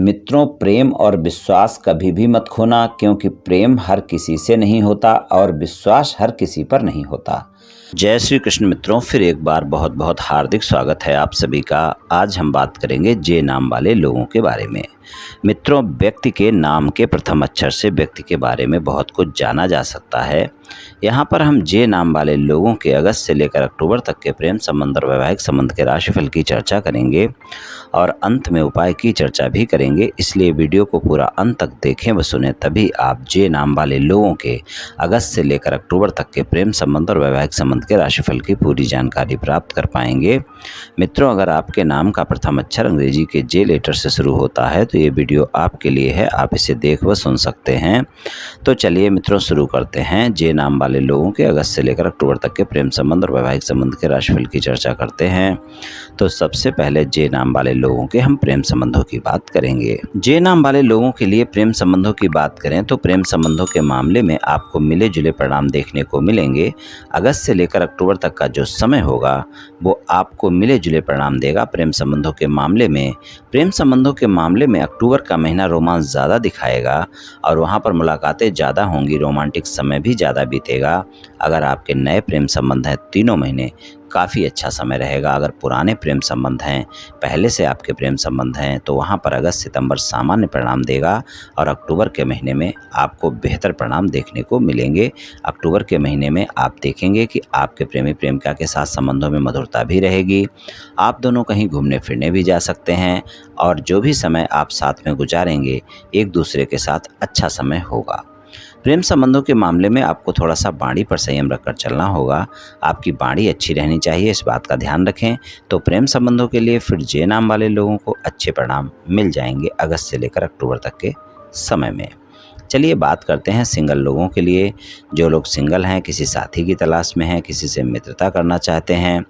मित्रों, प्रेम और विश्वास कभी भी मत खोना, क्योंकि प्रेम हर किसी से नहीं होता और विश्वास हर किसी पर नहीं होता। जय श्री कृष्ण मित्रों, फिर एक बार बहुत बहुत हार्दिक स्वागत है आप सभी का। आज हम बात करेंगे जे नाम वाले लोगों के बारे में। मित्रों, व्यक्ति के नाम के प्रथम अक्षर से व्यक्ति के बारे में बहुत कुछ जाना जा सकता है। यहाँ पर हम जे नाम वाले लोगों के अगस्त से लेकर अक्टूबर तक के प्रेम संबंध और वैवाहिक संबंध के राशिफल की चर्चा करेंगे और अंत में उपाय की चर्चा भी करेंगे। इसलिए वीडियो को पूरा अंत तक देखें व सुने, तभी आप जे नाम वाले लोगों के अगस्त से लेकर अक्टूबर तक के प्रेम संबंध और वैवाहिक संबंध के राशिफल की पूरी जानकारी प्राप्त कर पाएंगे। मित्रों, अगर आपके नाम का प्रथम अक्षर अंग्रेजी के जे लेटर से शुरू होता है तो ये वीडियो आपके लिए है, आप इसे देख व सुन सकते हैं। तो चलिए मित्रों, शुरू करते हैं। जे नाम वाले लोगों के अगस्त से लेकर अक्टूबर तक के प्रेम संबंध और वैवाहिक संबंध के राशिफल की चर्चा करते हैं। तो सबसे पहले जे नाम वाले लोगों के हम प्रेम संबंधों की बात करेंगे। जे नाम वाले लोगों के लिए प्रेम संबंधों की बात करें तो प्रेम संबंधों के मामले में आपको मिले जुले परिणाम देखने को मिलेंगे। अगस्त से लेकर अक्टूबर तक का जो समय होगा वो आपको मिले जुले परिणाम देगा प्रेम संबंधों के मामले में। प्रेम संबंधों के मामले में अक्टूबर का महीना रोमांस ज़्यादा दिखाएगा और वहाँ पर मुलाकातें ज़्यादा होंगी, रोमांटिक समय भी ज़्यादा बीतेगा। अगर आपके नए प्रेम संबंध हैं, तीनों महीने काफ़ी अच्छा समय रहेगा। अगर पुराने प्रेम संबंध हैं, पहले से आपके प्रेम संबंध हैं, तो वहाँ पर अगस्त सितंबर सामान्य परिणाम देगा और अक्टूबर के महीने में आपको बेहतर परिणाम देखने को मिलेंगे। अक्टूबर के महीने में आप देखेंगे कि आपके प्रेमी प्रेमिका के साथ संबंधों में मधुरता भी रहेगी। आप दोनों कहीं घूमने फिरने भी जा सकते हैं और जो भी समय आप साथ में गुजारेंगे, एक दूसरे के साथ अच्छा समय होगा। प्रेम संबंधों के मामले में आपको थोड़ा सा बाणी पर संयम रखकर चलना होगा। आपकी बाणी अच्छी रहनी चाहिए, इस बात का ध्यान रखें। तो प्रेम संबंधों के लिए फिर जे नाम वाले लोगों को अच्छे परिणाम मिल जाएंगे अगस्त से लेकर अक्टूबर तक के समय में। चलिए बात करते हैं सिंगल लोगों के लिए। जो लोग सिंगल हैं, किसी साथी की तलाश में हैं, किसी से मित्रता करना चाहते हैं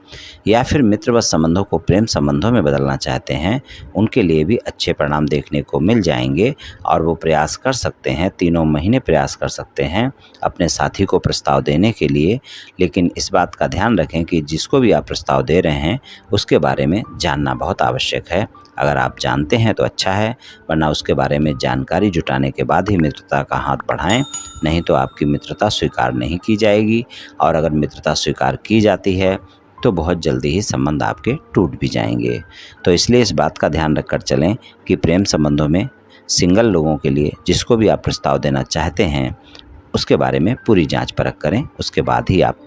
या फिर मित्रवत संबंधों को प्रेम संबंधों में बदलना चाहते हैं, उनके लिए भी अच्छे परिणाम देखने को मिल जाएंगे और वो प्रयास कर सकते हैं, तीनों महीने प्रयास कर सकते हैं अपने साथी को प्रस्ताव देने के लिए। लेकिन इस बात का ध्यान रखें कि जिसको भी आप प्रस्ताव दे रहे हैं उसके बारे में जानना बहुत आवश्यक है। अगर आप जानते हैं तो अच्छा है, वरना उसके बारे में जानकारी जुटाने के बाद ही मित्रता का हाथ बढ़ाएं, नहीं तो आपकी मित्रता स्वीकार नहीं की जाएगी और अगर मित्रता स्वीकार की जाती है तो बहुत जल्दी ही संबंध आपके टूट भी जाएंगे। तो इसलिए इस बात का ध्यान रखकर चलें कि प्रेम संबंधों में सिंगल लोगों के लिए जिसको भी आप प्रस्ताव देना चाहते हैं उसके बारे में पूरी जांच परख करें, उसके बाद ही आप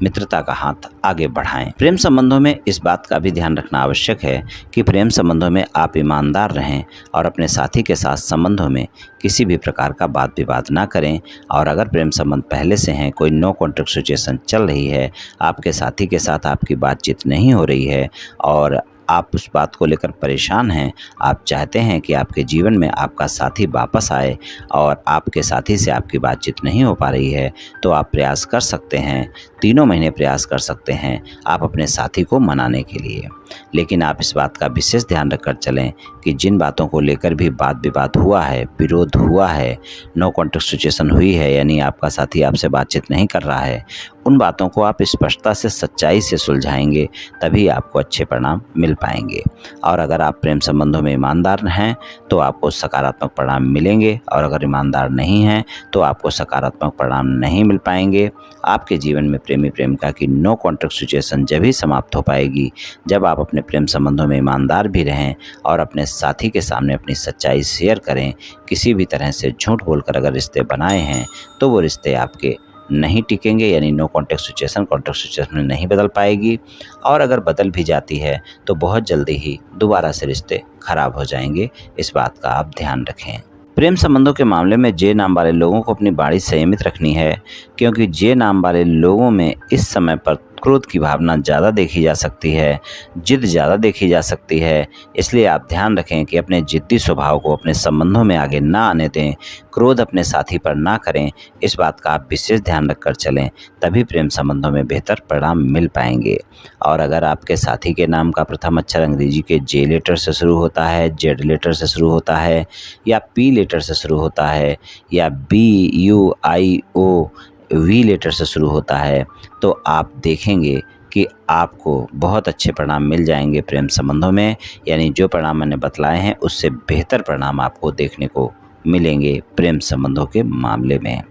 मित्रता का हाथ आगे बढ़ाएं। प्रेम संबंधों में इस बात का भी ध्यान रखना आवश्यक है कि प्रेम संबंधों में आप ईमानदार रहें और अपने साथी के साथ संबंधों में किसी भी प्रकार का वाद विवाद ना करें। और अगर प्रेम संबंध पहले से हैं, कोई नो कॉन्ट्रैक्ट सिचुएशन चल रही है, आपके साथी के साथ आपकी बातचीत नहीं हो रही है और आप उस बात को लेकर परेशान हैं, आप चाहते हैं कि आपके जीवन में आपका साथी वापस आए और आपके साथी से आपकी बातचीत नहीं हो पा रही है, तो आप प्रयास कर सकते हैं, तीनों महीने प्रयास कर सकते हैं आप अपने साथी को मनाने के लिए। लेकिन आप इस बात का विशेष ध्यान रखकर चलें कि जिन बातों को लेकर भी वाद विवाद हुआ है, विरोध हुआ है, नो कॉन्ट्रैक्ट सिचुएशन हुई है, यानी आपका साथी आपसे बातचीत नहीं कर रहा है, उन बातों को आप स्पष्टता से, सच्चाई से सुलझाएंगे, तभी आपको अच्छे परिणाम मिल पाएंगे। और अगर आप प्रेम संबंधों में ईमानदार हैं तो आपको सकारात्मक परिणाम मिलेंगे और अगर ईमानदार नहीं हैं तो आपको सकारात्मक परिणाम नहीं मिल पाएंगे। आपके जीवन में प्रेमी प्रेमिका की नो कॉन्ट्रैक्ट सिचुएशन जब ही समाप्त हो पाएगी जब आप अपने प्रेम संबंधों में ईमानदार भी रहें और अपने साथी के सामने अपनी सच्चाई शेयर करें। किसी भी तरह से झूठ बोलकर अगर रिश्ते बनाए हैं तो वो रिश्ते आपके नहीं टिकेंगे, यानी नो कॉन्ट्रैक्ट सिचुएशन में नहीं बदल पाएगी और अगर बदल भी जाती है तो बहुत जल्दी ही दोबारा से रिश्ते खराब हो जाएंगे। इस बात का आप ध्यान रखें। प्रेम संबंधों के मामले में जे नाम वाले लोगों को अपनी बाणी संयमित रखनी है, क्योंकि जे नाम वाले लोगों में इस समय पर क्रोध की भावना ज़्यादा देखी जा सकती है, जिद ज़्यादा देखी जा सकती है। इसलिए आप ध्यान रखें कि अपने जिद्दी स्वभाव को अपने संबंधों में आगे ना आने दें, क्रोध अपने साथी पर ना करें। इस बात का आप विशेष ध्यान रखकर चलें, तभी प्रेम संबंधों में बेहतर परिणाम मिल पाएंगे। और अगर आपके साथी के नाम का प्रथम अक्षर अंग्रेजी के जे लेटर से शुरू होता है, जेड लेटर से शुरू होता है या पी लेटर से शुरू होता है या BUIO वी लेटर से शुरू होता है, तो आप देखेंगे कि आपको बहुत अच्छे परिणाम मिल जाएंगे प्रेम संबंधों में। यानी जो परिणाम मैंने बतलाए हैं उससे बेहतर परिणाम आपको देखने को मिलेंगे प्रेम संबंधों के मामले में।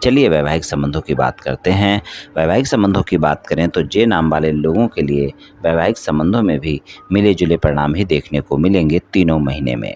चलिए वैवाहिक संबंधों की बात करते हैं। वैवाहिक संबंधों की बात करें तो जे नाम वाले लोगों के लिए वैवाहिक संबंधों में भी मिले जुले परिणाम ही देखने को मिलेंगे तीनों महीने में।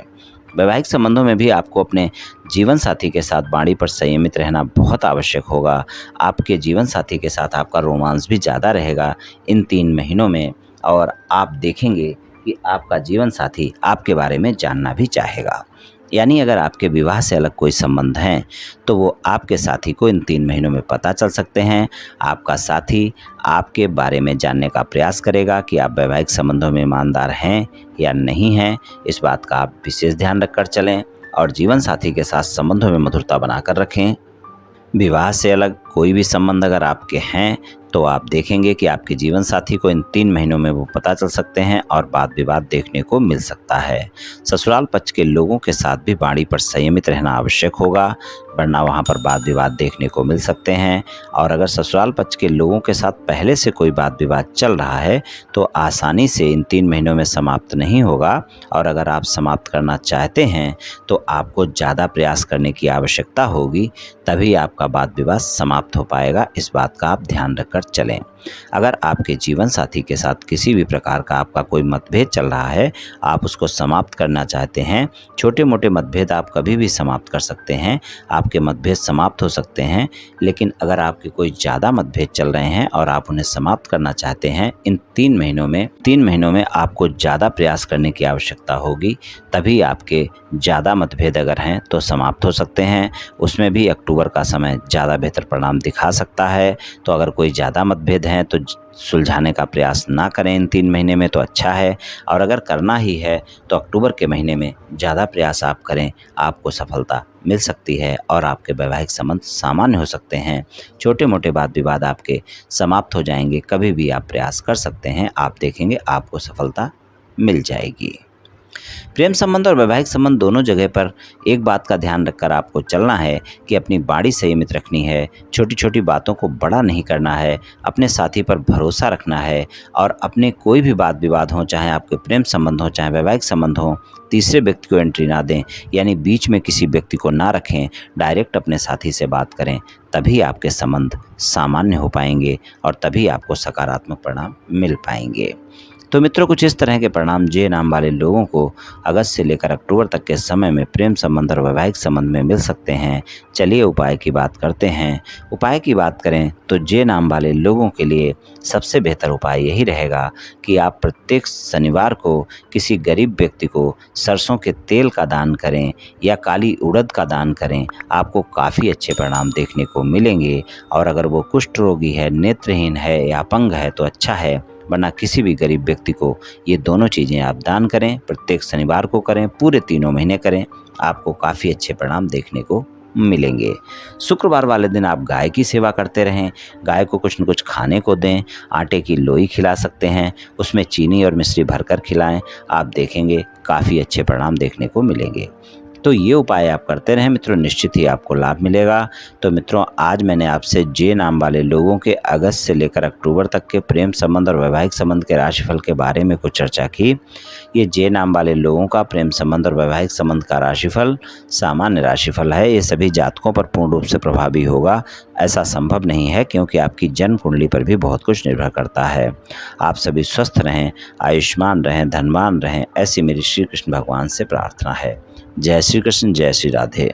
वैवाहिक संबंधों में भी आपको अपने जीवन साथी के साथ वाणी पर संयमित रहना बहुत आवश्यक होगा। आपके जीवन साथी के साथ आपका रोमांस भी ज़्यादा रहेगा इन 3 महीनों में, और आप देखेंगे कि आपका जीवन साथी आपके बारे में जानना भी चाहेगा। यानी अगर आपके विवाह से अलग कोई संबंध हैं तो वो आपके साथी को इन 3 महीनों में पता चल सकते हैं। आपका साथी आपके बारे में जानने का प्रयास करेगा कि आप वैवाहिक संबंधों में ईमानदार हैं या नहीं हैं। इस बात का आप विशेष ध्यान रखकर चलें और जीवन साथी के साथ संबंधों में मधुरता बनाकर रखें। विवाह से अलग कोई भी संबंध अगर आपके हैं तो आप देखेंगे कि आपके जीवन साथी को इन 3 महीनों में वो पता चल सकते हैं और वाद विवाद देखने को मिल सकता है। ससुराल पक्ष के लोगों के साथ भी वाणी पर संयमित रहना आवश्यक होगा, वरना वहाँ पर वाद विवाद देखने को मिल सकते हैं। और अगर ससुराल पक्ष के लोगों के साथ पहले से कोई वाद विवाद चल रहा है तो आसानी से इन 3 महीनों में समाप्त नहीं होगा, और अगर आप समाप्त करना चाहते हैं तो आपको ज़्यादा प्रयास करने की आवश्यकता होगी, तभी आपका वाद विवाद समाप्त हो पाएगा। इस बात का आप ध्यान रखकर चलें। अगर आपके जीवन साथी के साथ किसी भी प्रकार का आपका कोई मतभेद चल रहा है, आप उसको समाप्त करना चाहते हैं, छोटे मोटे मतभेद आप कभी भी समाप्त कर सकते हैं, आपके मतभेद समाप्त हो सकते हैं। लेकिन अगर आपके कोई ज़्यादा मतभेद चल रहे हैं और आप उन्हें समाप्त करना चाहते हैं, इन 3 महीनों में आपको ज़्यादा प्रयास करने की आवश्यकता होगी, तभी आपके ज़्यादा मतभेद अगर हैं तो समाप्त हो सकते हैं। उसमें भी अक्टूबर का समय ज़्यादा बेहतर परिणाम दिखा सकता है। तो अगर कोई ज़्यादा मतभेद हैं तो सुलझाने का प्रयास ना करें इन 3 महीने में तो अच्छा है, और अगर करना ही है तो अक्टूबर के महीने में ज़्यादा प्रयास आप करें, आपको सफलता मिल सकती है और आपके वैवाहिक संबंध सामान्य हो सकते हैं। छोटे मोटे वाद विवाद आपके समाप्त हो जाएंगे। कभी भी आप प्रयास कर सकते हैं, आप देखेंगे आपको सफलता मिल जाएगी। प्रेम संबंध और वैवाहिक संबंध दोनों जगह पर एक बात का ध्यान रखकर आपको चलना है कि अपनी वाणी संयमित रखनी है, छोटी छोटी बातों को बड़ा नहीं करना है, अपने साथी पर भरोसा रखना है, और अपने कोई भी वाद विवाद हो, चाहे आपके प्रेम संबंध हो चाहे वैवाहिक संबंध हो, तीसरे व्यक्ति को एंट्री ना दें, यानी बीच में किसी व्यक्ति को ना रखें, डायरेक्ट अपने साथी से बात करें। तभी आपके संबंध सामान्य हो पाएंगे और तभी आपको सकारात्मक परिणाम मिल पाएंगे। तो मित्रों, कुछ इस तरह के परिणाम जे नाम वाले लोगों को अगस्त से लेकर अक्टूबर तक के समय में प्रेम संबंध और वैवाहिक संबंध में मिल सकते हैं। चलिए उपाय की बात करते हैं। उपाय की बात करें तो जे नाम वाले लोगों के लिए सबसे बेहतर उपाय यही रहेगा कि आप प्रत्येक शनिवार को किसी गरीब व्यक्ति को सरसों के तेल का दान करें या काली उड़द का दान करें। आपको काफ़ी अच्छे परिणाम देखने को मिलेंगे। और अगर वो कुष्ठ रोगी है, नेत्रहीन है या अपंग है तो अच्छा है, वरना किसी भी गरीब व्यक्ति को ये दोनों चीज़ें आप दान करें। प्रत्येक शनिवार को करें, पूरे 3 महीने करें, आपको काफ़ी अच्छे परिणाम देखने को मिलेंगे। शुक्रवार वाले दिन आप गाय की सेवा करते रहें, गाय को कुछ न कुछ खाने को दें। आटे की लोई खिला सकते हैं, उसमें चीनी और मिश्री भरकर खिलाएं। आप देखेंगे काफ़ी अच्छे परिणाम देखने को मिलेंगे। तो ये उपाय आप करते रहें मित्रों, निश्चित ही आपको लाभ मिलेगा। तो मित्रों, आज मैंने आपसे जे नाम वाले लोगों के अगस्त से लेकर अक्टूबर तक के प्रेम संबंध और वैवाहिक संबंध के राशिफल के बारे में कुछ चर्चा की। ये जे नाम वाले लोगों का प्रेम संबंध और वैवाहिक संबंध का राशिफल सामान्य राशिफल है। ये सभी जातकों पर पूर्ण रूप से प्रभावी होगा ऐसा संभव नहीं है, क्योंकि आपकी जन्म कुंडली पर भी बहुत कुछ निर्भर करता है। आप सभी स्वस्थ रहें, आयुष्मान रहें, धनवान रहें, ऐसी मेरी श्री कृष्ण भगवान से प्रार्थना है। जय श्री कृष्ण, जय श्री राधे।